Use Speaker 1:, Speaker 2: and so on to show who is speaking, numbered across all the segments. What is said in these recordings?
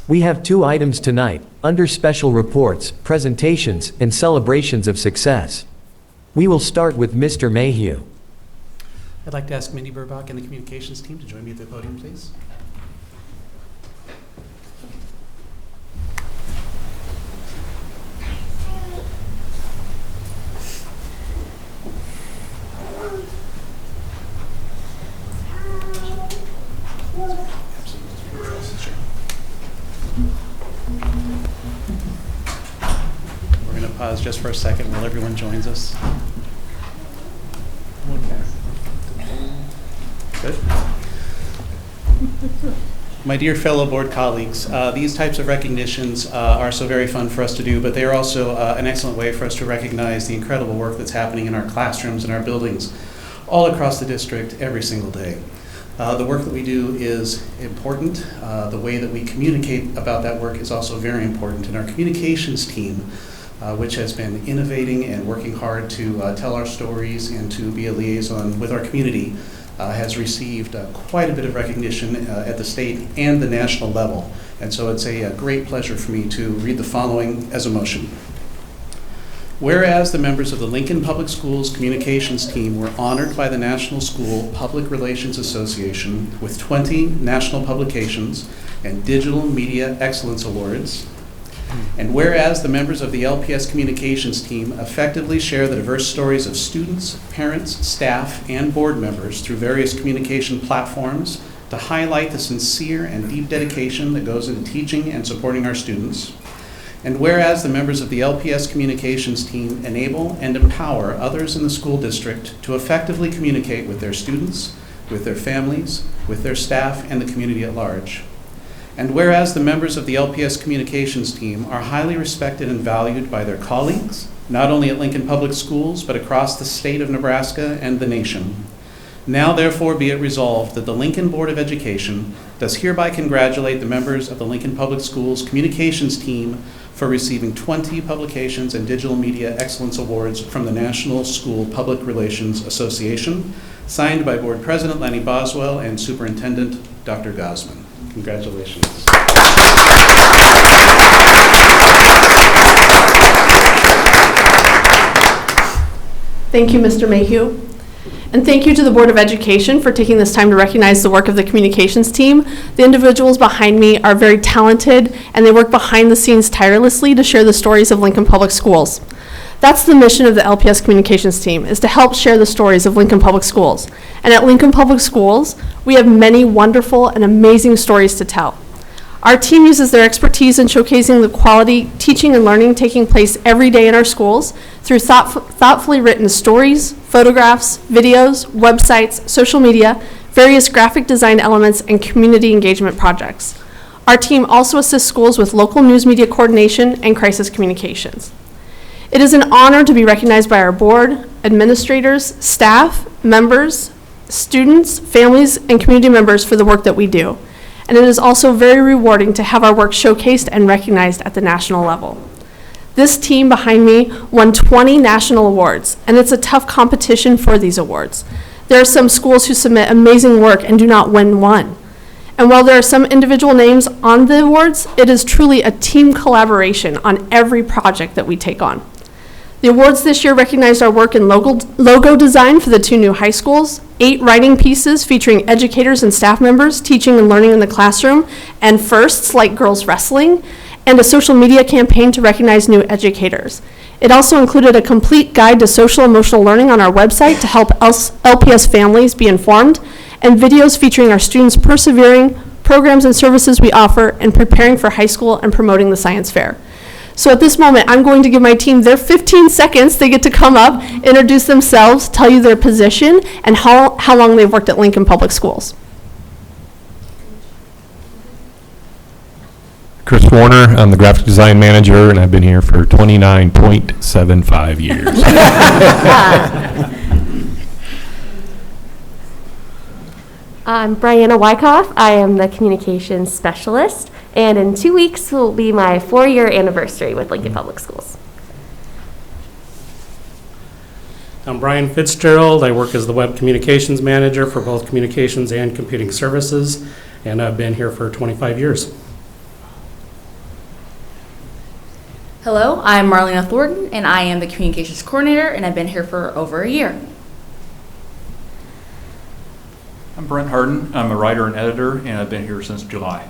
Speaker 1: We have 2 items tonight, under special reports, presentations, and celebrations of success. We will start with Mr. Mayhew.
Speaker 2: I'd like to ask Mindy Burbach and the communications team to join me at the podium, please. We're going to pause just for a second while everyone joins us. Good. My dear fellow board colleagues, these types of recognitions are so very fun for us to do, but they are also an excellent way for us to recognize the incredible work that's happening in our classrooms and our buildings all across the district every single day. The work that we do is important. The way that we communicate about that work is also very important. And our communications team, which has been innovating and working hard to tell our stories and to be a liaison with our community, has received quite a bit of recognition at the state and the national level. And so it's a great pleasure for me to read the following as a motion. Whereas the members of the Lincoln Public Schools communications team were honored by the National School Public Relations Association with 20 national publications and Digital Media Excellence Awards, and whereas the members of the LPS communications team effectively share the diverse stories of students, parents, staff, and board members through various communication platforms to highlight the sincere and deep dedication that goes into teaching and supporting our students, and whereas the members of the LPS communications team enable and empower others in the school district to effectively communicate with their students, with their families, with their staff, and the community at large. And whereas the members of the LPS communications team are highly respected and valued by their colleagues, not only at Lincoln Public Schools, but across the state of Nebraska and the nation. Now therefore be it resolved that the Lincoln Board of Education does hereby congratulate the members of the Lincoln Public Schools communications team for receiving 20 publications and Digital Media Excellence Awards from the National School Public Relations Association, signed by Board President Lenny Boswell and Superintendent Dr. Gosman. Congratulations.
Speaker 3: Thank you, Mr. Mayhew. And thank you to the Board of Education for taking this time to recognize the work of the communications team. The individuals behind me are very talented, and they work behind the scenes tirelessly to share the stories of Lincoln Public Schools. That's the mission of the LPS communications team, is to help share the stories of Lincoln Public Schools. And at Lincoln Public Schools, we have many wonderful and amazing stories to tell. Our team uses their expertise in showcasing the quality teaching and learning taking place every day in our schools through thoughtfully written stories, photographs, videos, websites, social media, various graphic design elements, and community engagement projects. Our team also assists schools with local news media coordination and crisis communications. It is an honor to be recognized by our board, administrators, staff, members, students, families, and community members for the work that we do. And it is also very rewarding to have our work showcased and recognized at the national level. This team behind me won 20 national awards, and it's a tough competition for these awards. There are some schools who submit amazing work and do not win one. And while there are some individual names on the awards, it is truly a team collaboration on every project that we take on. The awards this year recognized our work in logo design for the 2 new high schools, 8 writing pieces featuring educators and staff members teaching and learning in the classroom, and firsts like girls wrestling, and a social media campaign to recognize new educators. It also included a complete guide to social emotional learning on our website to help LPS families be informed, and videos featuring our students persevering, programs and services we offer, and preparing for high school and promoting the science fair. So at this moment, I'm going to give my team their 15 seconds. They get to come up, introduce themselves, tell you their position, and how long they've worked at Lincoln Public Schools.
Speaker 4: Chris Warner, I'm the graphic design manager, and I've been here for 29.75 years.
Speaker 5: I'm Brianna Wyckoff. I am the communications specialist, and in 2 weeks will be my 4-year anniversary with Lincoln Public Schools.
Speaker 6: I'm Brian Fitzgerald. I work as the web communications manager for both communications and computing services, and I've been here for 25 years.
Speaker 7: Hello, I'm Marlena Thornton, and I am the Communications Coordinator, and I've been here for over a year.
Speaker 8: I'm Brent Harden. I'm a writer and editor, and I've been here since July.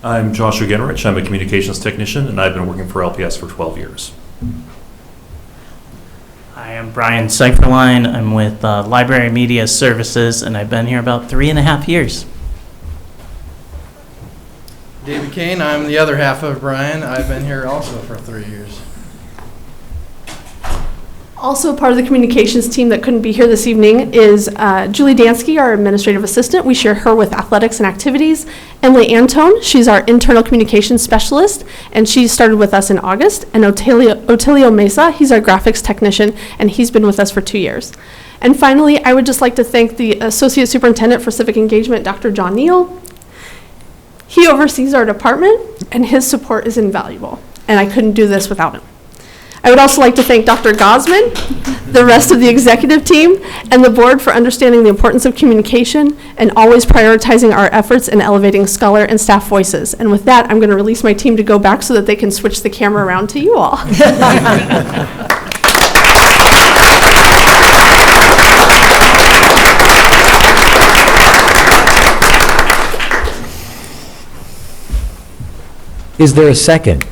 Speaker 9: I'm Joshua Genrich. I'm a communications technician, and I've been working for LPS for 12 years.
Speaker 10: I am Brian Seiferline. I'm with Library Media Services, and I've been here about 3.5 years.
Speaker 11: David Kane, I'm the other half of Brian. I've been here also for 3 years.
Speaker 3: Also part of the communications team that couldn't be here this evening is Julie Dansky, our administrative assistant. We share her with athletics and activities. Emily Antone, she's our internal communications specialist, and she started with us in August. And Otilio Mesa, he's our graphics technician, and he's been with us for 2 years. And finally, I would just like to thank the Associate Superintendent for Civic Engagement, Dr. John Neal. He oversees our department, and his support is invaluable, and I couldn't do this without him. I would also like to thank Dr. Gosman, the rest of the executive team, and the board for understanding the importance of communication and always prioritizing our efforts in elevating scholar and staff voices. And with that, I'm going to release my team to go back so that they can switch the camera around to you all.
Speaker 1: Is there a second?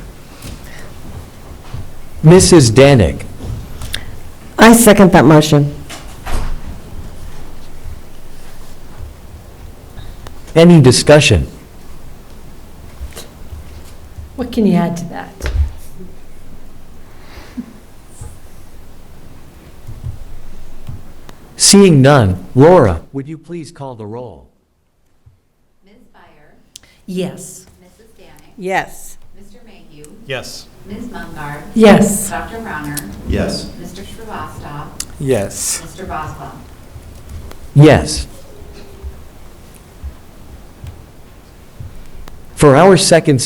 Speaker 1: Mrs. Danik.
Speaker 12: I second that motion.
Speaker 1: Any discussion?
Speaker 13: What can you add to that?
Speaker 1: Seeing none, Laura, would you please call the roll?
Speaker 14: Ms. Byer.
Speaker 13: Yes.
Speaker 14: Mrs. Danik.
Speaker 12: Yes.
Speaker 14: Mr. Mayhew.
Speaker 8: Yes.
Speaker 14: Ms. Mungard.
Speaker 13: Yes.
Speaker 14: Dr. Browner.
Speaker 9: Yes.
Speaker 14: Mr. Srivastava.
Speaker 11: Yes.
Speaker 14: Mr. Boswell.
Speaker 1: Yes. For our second